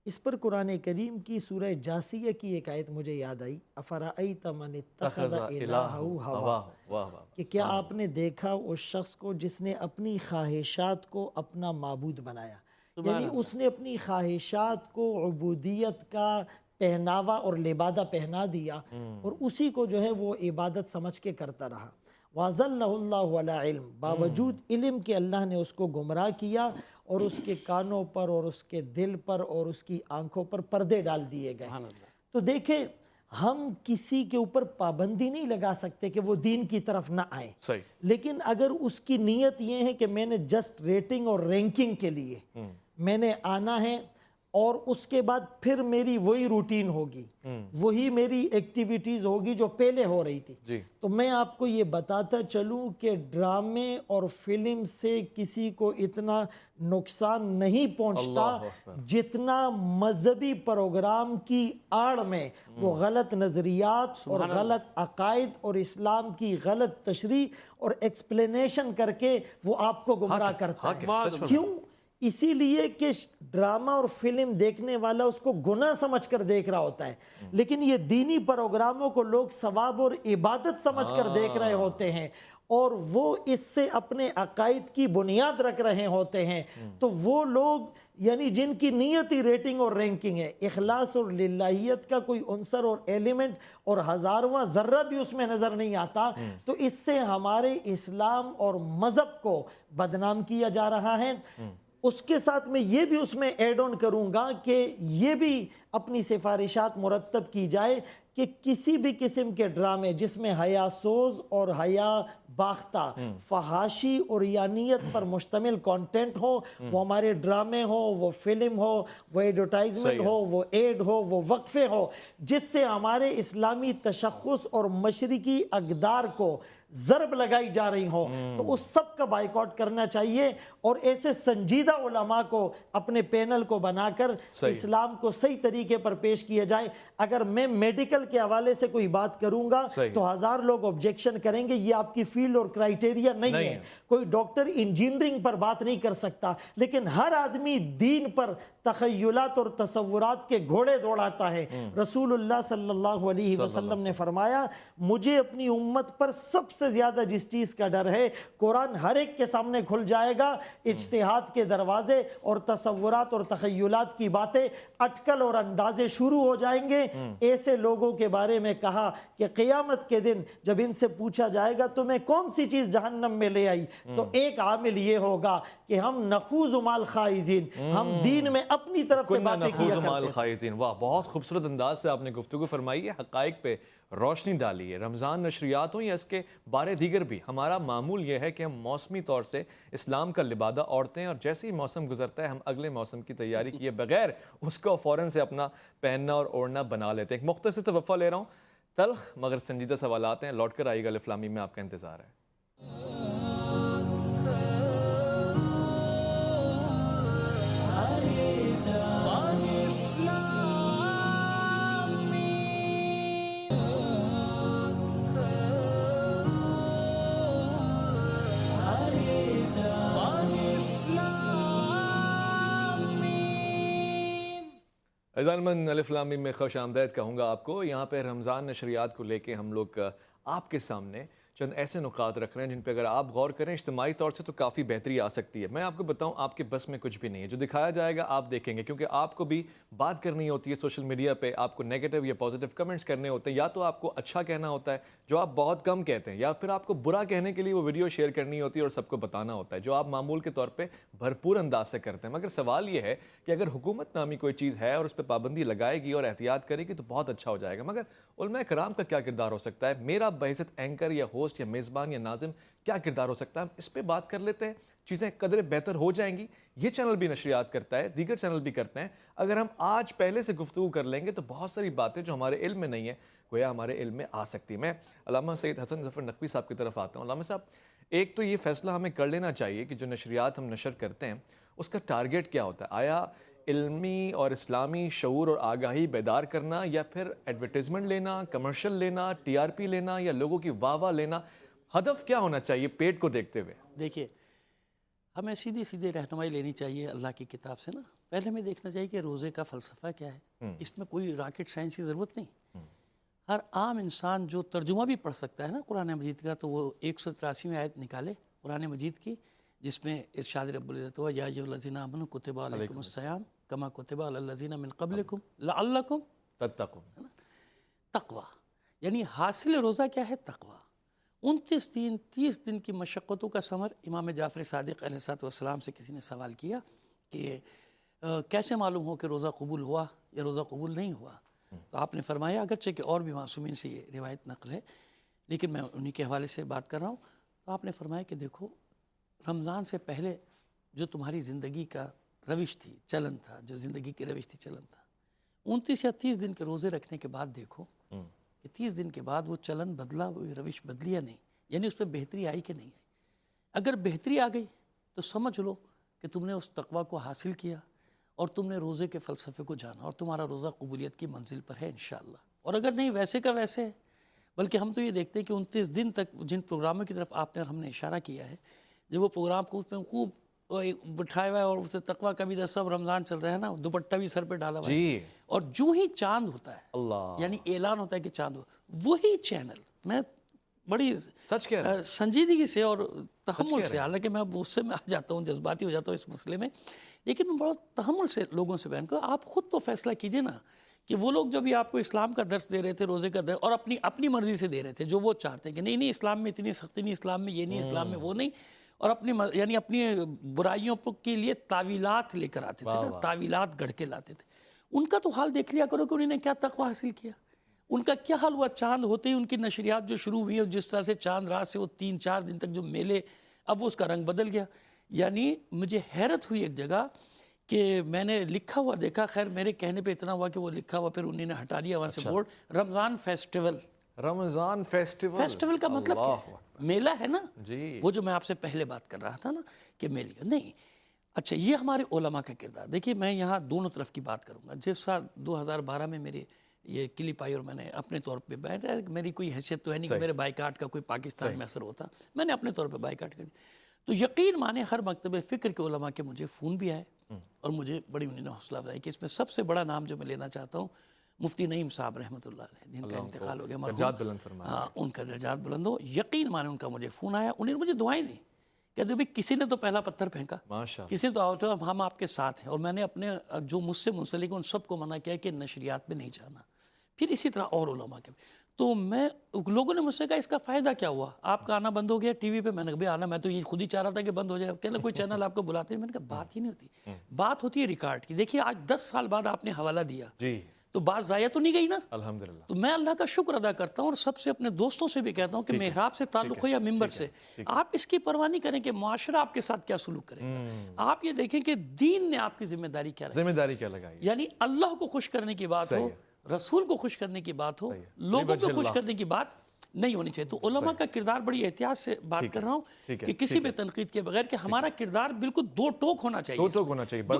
اس پر قرآن کریم کی سورہ جاسیہ کی ایک آیت مجھے یاد آئی، افرأیت من اتخذ الہہ ہواہ، کہ کیا آپ نے دیکھا اس شخص کو جس نے اپنی خواہشات کو اپنا معبود بنایا، یعنی اس نے اپنی خواہشات کو عبودیت کا پہناوا اور لبادہ پہنا دیا، اور اسی کو جو ہے وہ عبادت سمجھ کے کرتا رہا۔ وَأَضَلَّهُ اللَّهُ عَلَىٰ عِلْمٍ، باوجود علم کے اللہ نے اس کو گمراہ کیا، اور اس کے کانوں پر اور اس کے دل پر اور اس کی آنکھوں پر پردے ڈال دیے گئے۔ تو دیکھیں، ہم کسی کے اوپر پابندی نہیں لگا سکتے کہ وہ دین کی طرف نہ آئے، صحیح، لیکن اگر اس کی نیت یہ ہے کہ میں نے جسٹ ریٹنگ اور رینکنگ کے لیے میں نے آنا ہے، اور اس کے بعد پھر میری وہی روٹین ہوگی، وہی میری ایکٹیویٹیز ہوگی جو پہلے ہو رہی تھی. جی تو میں آپ کو یہ بتاتا چلوں کہ ڈرامے اور فلم سے کسی کو اتنا نقصان نہیں پہنچتا اللہ اکبر. جتنا مذہبی پروگرام کی آڑ میں وہ غلط نظریات اور غلط عقائد اور اسلام کی غلط تشریح اور ایکسپلینیشن کر کے وہ آپ کو گمراہ کرتا ہے. کیوں؟ اسی لیے کہ ڈرامہ اور فلم دیکھنے والا اس کو گناہ سمجھ کر دیکھ رہا ہوتا ہے، لیکن یہ دینی پروگراموں کو لوگ ثواب اور عبادت سمجھ کر دیکھ رہے ہوتے ہیں، اور وہ اس سے اپنے عقائد کی بنیاد رکھ رہے ہوتے ہیں. تو وہ لوگ یعنی جن کی نیتی ریٹنگ اور رینکنگ ہے، اخلاص اور للہیت کا کوئی عنصر اور ایلیمنٹ اور ہزارواں ذرہ بھی اس میں نظر نہیں آتا، تو اس سے ہمارے اسلام اور مذہب کو بدنام کیا جا رہا ہے. اس کے ساتھ میں یہ بھی اس میں ایڈ آن کروں گا کہ یہ بھی اپنی سفارشات مرتب کی جائے کہ کسی بھی قسم کے ڈرامے جس میں حیا سوز اور حیا باختہ فحاشی اور یانیت پر مشتمل کانٹینٹ ہو، وہ ہمارے ڈرامے ہو، وہ فلم ہو، وہ ایڈورٹائزمنٹ ہو، وہ ایڈ ہو، وہ وقفے ہو، جس سے ہمارے اسلامی تشخص اور مشرقی اقدار کو ضرب لگائی جا رہی ہو، تو اس سب کا بائیکاٹ کرنا چاہیے. اور ایسے سنجیدہ علماء کو اپنے پینل کو بنا کر اسلام کو صحیح طریقے پر پیش کیا جائے. اگر میں میڈیکل کے حوالے سے کوئی بات کروں گا تو ہزار لوگ آبجیکشن کریں گے، یہ آپ کی فیلڈ اور کرائیٹیریا نہیں ہے. کوئی ڈاکٹر انجینئرنگ پر بات نہیں کر سکتا، لیکن ہر آدمی دین پر تخیلات اور تصورات کے گھوڑے دوڑاتا ہے. رسول اللہ صلی اللہ علیہ وسلم نے فرمایا، مجھے اپنی امت پر سب سے زیادہ جس چیز کا ڈر ہے، قرآن ہر ایک کے سامنے کھل جائے گا، اجتہاد کے دروازے اور تصورات اور تخیلات کی باتیں اٹکل اور اندازے شروع ہو جائیں گے. ایسے لوگوں کے بارے میں کہا کہ قیامت کے دن جب ان سے پوچھا جائے گا تمہیں کون سی چیز جہنم میں لے آئی، تو ایک عامل یہ ہوگا کہ ہم نخوض مال خائزین، ہم دین میں اپنی طرف سے باتیں کیا کرتے ہیں. واہ، بہت خوبصورت انداز سے آپ نے گفتگو فرمائی ہے، حقائق پہ روشنی ڈالی ہے. رمضان نشریات ہوں یا اس کے بارے دیگر بھی، ہمارا معمول یہ ہے کہ ہم موسمی طور سے اسلام کا لبادہ اوڑھتے ہیں، اور جیسے ہی موسم گزرتا ہے ہم اگلے موسم کی تیاری کیے بغیر اس کو فوراً سے اپنا پہننا اور اوڑھنا بنا لیتے ہیں. ایک مختصر سے وقفہ لے رہا ہوں، تلخ مگر سنجیدہ سوالات ہیں، لوٹ کر آئیے گا الف لام میم میں آپ کا انتظار ہے. عزیزان من، الف لام میم میں خوش آمدید کہوں گا آپ کو. یہاں پہ رمضان نشریات کو لے کے ہم لوگ آپ کے سامنے چند ایسے نکات رکھ رہے ہیں جن پہ اگر آپ غور کریں اجتماعی طور سے تو کافی بہتری آ سکتی ہے. میں آپ کو بتاؤں آپ کے بس میں کچھ بھی نہیں ہے، جو دکھایا جائے گا آپ دیکھیں گے، کیونکہ آپ کو بھی بات کرنی ہوتی ہے سوشل میڈیا پہ. آپ کو نیگیٹو یا پازیٹیو کمنٹس کرنے ہوتے ہیں، یا تو آپ کو اچھا کہنا ہوتا ہے جو آپ بہت کم کہتے ہیں، یا پھر آپ کو برا کہنے کے لیے وہ ویڈیو شیئر کرنی ہوتی ہے اور سب کو بتانا ہوتا ہے، جو آپ معمول کے طور پہ بھرپور انداز سے کرتے ہیں. مگر سوال یہ ہے کہ اگر حکومت نامی کوئی چیز ہے اور اس پہ پابندی لگائے گی اور احتیاط کرے گی تو بہت اچھا ہو جائے گا. مگر علماء کرام کا کیا کردار ہو سکتا ہے؟ میرا بحیثیت اینکر یا ہوسٹ یا میزبان یا ناظم کیا کردار ہو سکتا ہے؟ اس پہ بات کر لیتے ہیں، چیزیں قدرے بہتر ہو جائیں گی. یہ چینل بھی نشریات کرتا ہے، دیگر چینل بھی کرتے ہیں. اگر ہم آج پہلے سے گفتگو کر لیں گے تو بہت ساری باتیں جو ہمارے علم میں نہیں ہیں گویا ہمارے علم میں آ سکتی. میں علامہ سید حسن ظفر نقوی صاحب کی طرف آتا ہوں. علامہ صاحب، ایک تو یہ فیصلہ ہمیں کر لینا چاہیے کہ جو نشریات ہم نشر کرتے ہیں اس کا ٹارگیٹ کیا ہوتا ہے. آیا علمی اور اسلامی شعور اور آگاہی بیدار کرنا، یا پھر ایڈورٹیزمنٹ لینا، کمرشل لینا، ٹی آر پی لینا، یا لوگوں کی واہ واہ لینا؟ ہدف کیا ہونا چاہیے پیٹ کو دیکھتے ہوئے؟ دیکھیے، ہمیں سیدھی رہنمائی لینی چاہیے اللہ کی کتاب سے نا. پہلے ہمیں دیکھنا چاہیے کہ روزے کا فلسفہ کیا ہے. اس میں کوئی راکٹ سائنس کی ضرورت نہیں. ہر عام انسان جو ترجمہ بھی پڑھ سکتا ہے نا قرآن مجید کا، تو وہ 183ویں آیت نکالے قرآن مجید کی، جس میں ارشاد رب العزت ہوا، یا ایھا الذین آمنوا کتب علیکم الصیام کما کتب علی الذین من قبلکم لعلکم تتقون. تقوی یعنی حاصل روزہ کیا ہے؟ تقوی. 30 دن کی مشقتوں کا ثمر. امام جعفر صادق علیہ السلام سے کسی نے سوال کیا کہ کیسے معلوم ہو کہ روزہ قبول ہوا یا روزہ قبول نہیں ہوا؟ تو آپ نے فرمایا، اگرچہ کہ اور بھی معصومین سے یہ روایت نقل ہے لیکن میں انہی کے حوالے سے بات کر رہا ہوں. تو آپ نے فرمایا کہ دیکھو، رمضان سے پہلے جو تمہاری زندگی کا روش تھی، چلن تھا، جو زندگی کی روش تھی، چلن تھا، 29 یا 30 دن کے روزے رکھنے کے بعد دیکھو کہ 30 دن کے بعد وہ چلن بدلا، وہ روش بدلی یا نہیں، یعنی اس میں بہتری آئی کہ نہیں آئی۔ اگر بہتری آ گئی تو سمجھ لو کہ تم نے اس تقوی کو حاصل کیا اور تم نے روزے کے فلسفے کو جانا، اور تمہارا روزہ قبولیت کی منزل پر ہے انشاءاللہ۔ اور اگر نہیں، ویسے کا ویسے ہے، بلکہ ہم تو یہ دیکھتے ہیں کہ 29 دن تک جن پروگراموں کی طرف آپ نے اور ہم نے اشارہ کیا ہے، جب وہ پروگرام کو اس میں خوب بٹھایا ہوا ہے اور اسے تقوی کا بھی سب رمضان چل رہا ہے نا، دوپٹہ بھی سر پہ ڈالا ہوا ہے، اور جو ہی چاند ہوتا ہے، اللہ، یعنی اعلان ہوتا ہے کہ چاند ہو، وہی چینل، میں بڑی سچ کہہ رہا سنجیدگی سے اور تحمل سے، حالانکہ میں اب غصے میں آ جاتا ہوں، جذباتی ہو جاتا ہوں اس مسئلے میں، لیکن میں بڑا تحمل سے لوگوں سے بیان کروں، آپ خود تو فیصلہ کیجئے نا کہ وہ لوگ جو بھی آپ کو اسلام کا درس دے رہے تھے، روزے کا درس، اور اپنی مرضی سے دے رہے تھے، جو وہ چاہتے ہیں کہ نہیں اسلام میں اتنی سختی نہیں، اسلام میں یہ نہیں، اسلام میں وہ نہیں، اور یعنی اپنی برائیوں کے لیے تعویلات لے کر آتے تھے نا، تعویلات گڑھ کے لاتے تھے، ان کا تو حال دیکھ لیا کرو کہ انہوں نے کیا تقوی حاصل کیا، ان کا کیا حال ہوا۔ چاند ہوتے ہی ان کی نشریات جو شروع ہوئی، اور جس طرح سے چاند رات سے وہ 3-4 دن تک جو میلے، اب وہ اس کا رنگ بدل گیا۔ یعنی مجھے حیرت ہوئی ایک جگہ کہ میں نے لکھا ہوا دیکھا، خیر میرے کہنے پہ اتنا ہوا کہ وہ لکھا ہوا پھر انہوں نے ہٹا دیا وہاں سے بورڈ، رمضان فیسٹیول۔ رمضان فیسٹیول کا مطلب کیا ہے؟ میلہ ہے نا، جی، وہ جو میں آپ سے پہلے بات کر رہا تھا نا کہ میلے کا نہیں۔ اچھا، یہ ہمارے علماء کا کردار۔ دیکھیے میں یہاں دونوں طرف کی بات کروں گا۔ جس سال 2012 میں میری یہ کلپ آئی اور میں نے اپنے طور پہ بیٹھا، میری کوئی حیثیت تو ہے نہیں کہ میرے بائیکاٹ کا کوئی پاکستان میں اثر ہوتا، میں نے اپنے طور پہ بائیکاٹ کر دیا۔ تو یقین مانے ہر مکتب فکر کے علماء کے مجھے فون بھی آئے، اور مجھے بڑی انہوں نے حوصلہ افزائی کی۔ اس میں سب سے بڑا نام جو میں لینا چاہتا ہوں، مفتی نعیم صاحب رحمۃ اللہ علیہ، جن کا انتقال ہو گیا، درجات بلند فرمائے، ہاں ان کا درجات بلند ہو۔ یقین مانے ان کا مجھے فون آیا، انہوں نے مجھے دعائیں دی، کہتے بھائی کسی نے تو پہلا پتھر پھینکا، کسی نے تو آؤٹ، ہم آپ کے ساتھ ہیں، اور میں نے اپنے جو مجھ سے منسلک ان سب کو منع کیا کہ نشریات میں نہیں جانا۔ پھر اسی طرح اور علماء کے، تو لوگوں نے مجھ سے کہا اس کا فائدہ کیا ہوا، آپ کا آنا بند ہو گیا ٹی وی پہ؟ میں نے کہا آنا میں تو یہ خود ہی چاہ رہا تھا کہ بند ہو جائے، کہنا کوئی چینل آپ کو بلاتے ہیں؟ میں نے کہا بات ہی نہیں ہوتی، بات ہوتی ہے ریکارڈ کی۔ دیکھیے آج 10 سال بعد آپ نے حوالہ دیا، تو بات ضائع تو نہیں گئی نا، الحمدللہ۔ تو میں اللہ کا شکر ادا کرتا ہوں، اور سب سے اپنے دوستوں سے بھی کہتا ہوں کہ محراب سے تعلق ہو یا ممبر سے، آپ اس کی پرواہ نہیں کریں کہ معاشرہ آپ کے ساتھ کیا سلوک کرے گا، آپ یہ دیکھیں کہ دین نے آپ کی ذمہ داری کیا لگائی، یعنی اللہ کو خوش کرنے کی بات ہو، رسول کو خوش کرنے کی بات ہو، لوگوں کو خوش کرنے کی بات نہیں ہونی چاہیے۔ تو علماء کا کردار بڑی احتیاط سے بات کر رہا ہوں کہ کسی بھی تنقید کے بغیر، کہ ہمارا کردار بالکل دو ٹوک ہونا چاہیے، تو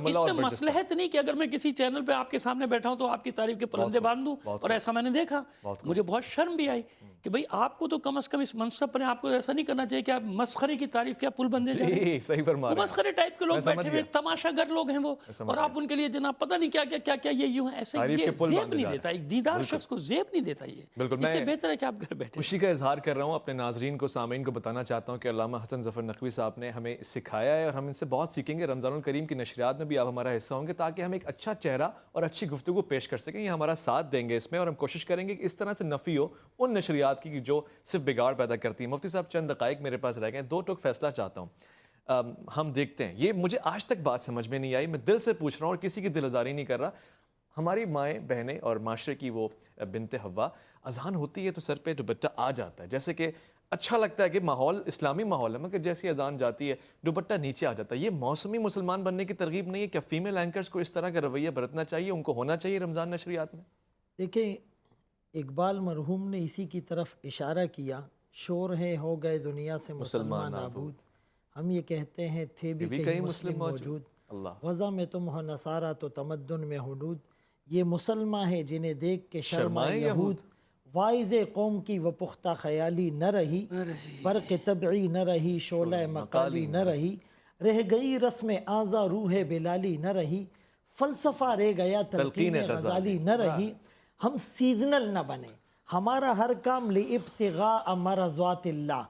اس میں مصلحت نہیں کہ اگر میں کسی چینل پہ آپ کے سامنے بیٹھا ہوں تو آپ کی تعریف کے پرندے باندھ دوں، اور ایسا میں نے دیکھا، مجھے بہت شرم بھی آئی کہ بھئی آپ کو تو کم از کم اس منصب پر آپ کو ایسا نہیں کرنا چاہیے کہ آپ مسخرے کی تعریف کیا پل بندے جا رہے ہیں، صحیح فرما رہے ہیں، مسخرے ٹائپ کے لوگ بیٹھے ہوئے، تماشا گر لوگ ہیں وہ، اور آپ ان کے لیے جناب پتہ نہیں کیا کیا کیا یہ یوں ہے، ایسے یہ زیب نہیں دیتا، ایک دیدار شخص کو زیب نہیں دیتا، یہ اس سے بہتر ہے کہ آپ گھر بیٹھے۔ خوشی کا اظہار کر رہا ہوں، اپنے ناظرین کو، سامعین کو بتانا چاہتا ہوں کہ علامہ حسن ظفر نقوی صاحب نے ہمیں سکھایا ہے، اور ہم ان سے بہت سیکھیں گے۔ رمضان الکریم کی نشریات میں بھی آپ ہمارا حصہ ہوں گے، تاکہ ہم ایک اچھا چہرہ اور اچھی گفتگو پیش کر سکیں، یہ ہمارا ساتھ دیں گے اس میں، اور ہم کوشش کریں گے کہ اس طرح سے نفی ہو ان نشریات کی جو صرف بگاڑ پیدا کرتی ہیں۔ مفتی صاحب چند دقائق میرے پاس رہ گئے ہیں، 2 ٹوک فیصلہ چاہتا ہوں۔ ہم دیکھتے ہیں، یہ مجھے آج تک بات سمجھ میں نہیں آئی، میں دل سے پوچھ رہا ہوں اور کسی کی دل آزاری نہیں کر رہا۔ ہماری مائیں بہنیں اور معاشرے کی وہ بنت حوا، اذان ہوتی ہے تو سر پہ دوپٹہ آ جاتا ہے، جیسے کہ اچھا لگتا ہے کہ ماحول اسلامی ماحول ہے، مگر جیسی اذان جاتی ہے دوپٹہ نیچے آ جاتا ہے۔ یہ موسمی مسلمان بننے کی ترغیب نہیں ہے؟ کیا فیمیل اینکرز کو اس طرح کا رویہ برتنا چاہیے، ان کو ہونا چاہیے رمضان نشریات میں؟ دیکھیں، اقبال مرحوم نے اسی کی طرف اشارہ کیا، شور ہے ہو گئے دنیا سے مسلمان نابود، ہم یہ کہتے ہیں تھے بھی کہیں مسلم موجود، غزہ میں تم ہو نصارہ تو تمدن میں حدود، یہ مسلمان ہے جنہیں دیکھ کے شرمائے یہود، وائز قوم کی وہ پختہ خیالی نہ رہی، برق طبعی نہ رہی، شعلہ مقالی نہ رہی، رہ گئی رسم آزا روح بلالی نہ رہی، فلسفہ رہ گیا تلقین غزالی نہ رہی، ہم سیزنل نہ بنے، ہمارا ہر کام لابتغاء مرضات اللہ،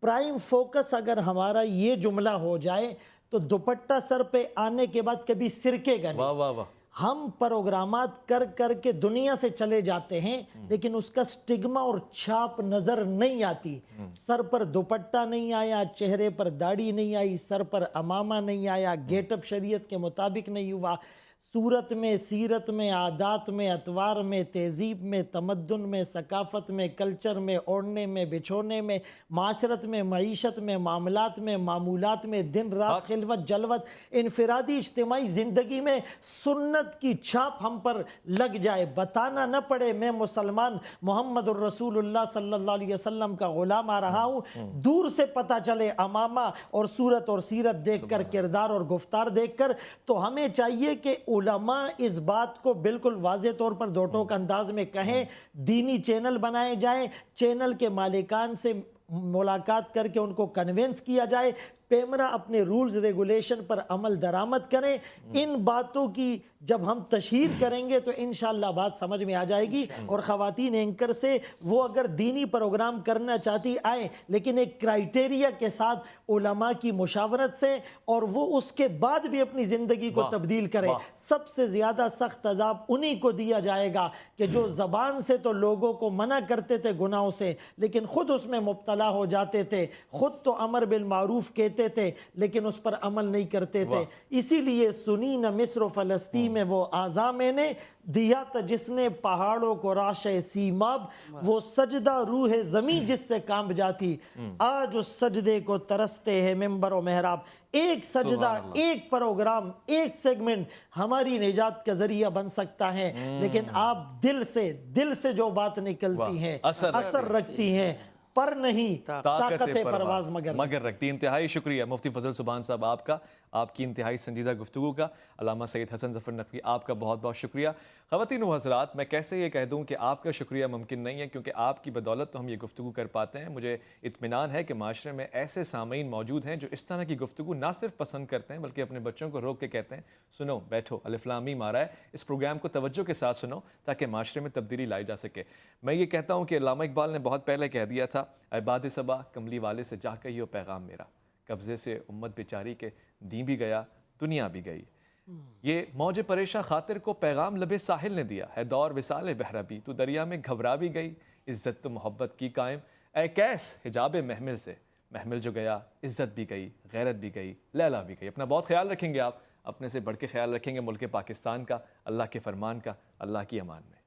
پرائم فوکس اگر ہمارا یہ جملہ ہو جائے تو دوپٹہ سر پہ آنے کے بعد کبھی سرکے گا نہیں۔ ہم پروگرامات کر کر کے دنیا سے چلے جاتے ہیں، لیکن اس کا سٹگما اور چھاپ نظر نہیں آتی۔ سر پر دوپٹہ نہیں آیا، چہرے پر داڑھی نہیں آئی، سر پر امامہ نہیں آیا، گیٹ اپ شریعت کے مطابق نہیں ہوا، صورت میں، سیرت میں، عادات میں، اطوار میں، تہذیب میں، تمدن میں، ثقافت میں، کلچر میں، اوڑھنے میں، بچھونے میں، معاشرت میں، معیشت میں، معاملات میں، معمولات میں، دن رات خلوت جلوت، انفرادی اجتماعی زندگی میں سنت کی چھاپ ہم پر لگ جائے، بتانا نہ پڑے میں مسلمان محمد الرسول اللہ صلی اللہ علیہ وسلم کا غلام آ رہا ہوں، دور سے پتہ چلے امامہ اور صورت اور سیرت دیکھ کر، کردار اور گفتار دیکھ کر، تو ہمیں چاہیے کہ علماء اس بات کو بالکل واضح طور پر دو ٹوک انداز میں کہیں، دینی چینل بنائے جائیں، چینل کے مالکان سے ملاقات کر کے ان کو کنونس کیا جائے، پیمرا اپنے رولز ریگولیشن پر عمل درآمد کریں۔ ان باتوں کی جب ہم تشہیر کریں گے تو انشاءاللہ بات سمجھ میں آ جائے گی، اور خواتین اینکر سے وہ اگر دینی پروگرام کرنا چاہتی آئیں، لیکن ایک کرائیٹیریا کے ساتھ علماء کی مشاورت سے، اور وہ اس کے بعد بھی اپنی زندگی کو تبدیل کرے۔ سب سے زیادہ سخت عذاب انہی کو دیا جائے گا کہ جو زبان سے تو لوگوں کو منع کرتے تھے گناہوں سے، لیکن خود اس میں مبتلا ہو جاتے تھے، خود تو امر بالمعروف کہتے تھے لیکن اس پر عمل نہیں کرتے تھے۔ اسی لیے سنین مصر و فلسطین میں وہ اعضا میں نے دیا تھا جس نے پہاڑوں کو راش سیماب، وہ سجدہ روح زمین جس سے کانپ جاتی، آج اس سجدے کو ترستے ہیں ممبر و محراب۔ ایک سجدہ، ایک پروگرام، ایک سیگمنٹ ہماری نجات کا ذریعہ بن سکتا ہے، لیکن آپ دل سے جو بات نکلتی ہیں اثر رکھتی ہیں، پر نہیں طاقت پرواز مگر رکھتی۔ انتہائی شکریہ مفتی فضل سبحان صاحب آپ کا، آپ کی انتہائی سنجیدہ گفتگو کا۔ علامہ سید حسن ظفر نقوی آپ کا بہت بہت شکریہ۔ خواتین و حضرات، میں کیسے یہ کہہ دوں کہ آپ کا شکریہ ممکن نہیں ہے، کیونکہ آپ کی بدولت تو ہم یہ گفتگو کر پاتے ہیں۔ مجھے اطمینان ہے کہ معاشرے میں ایسے سامعین موجود ہیں جو اس طرح کی گفتگو نہ صرف پسند کرتے ہیں بلکہ اپنے بچوں کو روک کے کہتے ہیں سنو، بیٹھو، الف لام میم آ رہا ہے، اس پروگرام کو توجہ کے ساتھ سنو تاکہ معاشرے میں تبدیلی لائی جا سکے۔ میں یہ کہتا ہوں کہ علامہ اقبال نے بہت پہلے کہہ دیا تھا، اے باد صبا کملی والے سے جا کہیو پیغام میرا، قبضے سے امت بیچاری کے دین بھی گیا دنیا بھی گئی۔ یہ موج پریشاں خاطر کو پیغام لبے ساحل نے دیا ہے، دور وصال بہربی تو دریا میں گھبرا بھی گئی، عزت تو محبت کی قائم اے کیس حجاب محمل سے، محمل جو گیا عزت بھی گئی، غیرت بھی گئی، لیلا بھی گئی۔ اپنا بہت خیال رکھیں گے آپ، اپنے سے بڑھ کے خیال رکھیں گے ملک پاکستان کا، اللہ کے فرمان کا، اللہ کی امان میں۔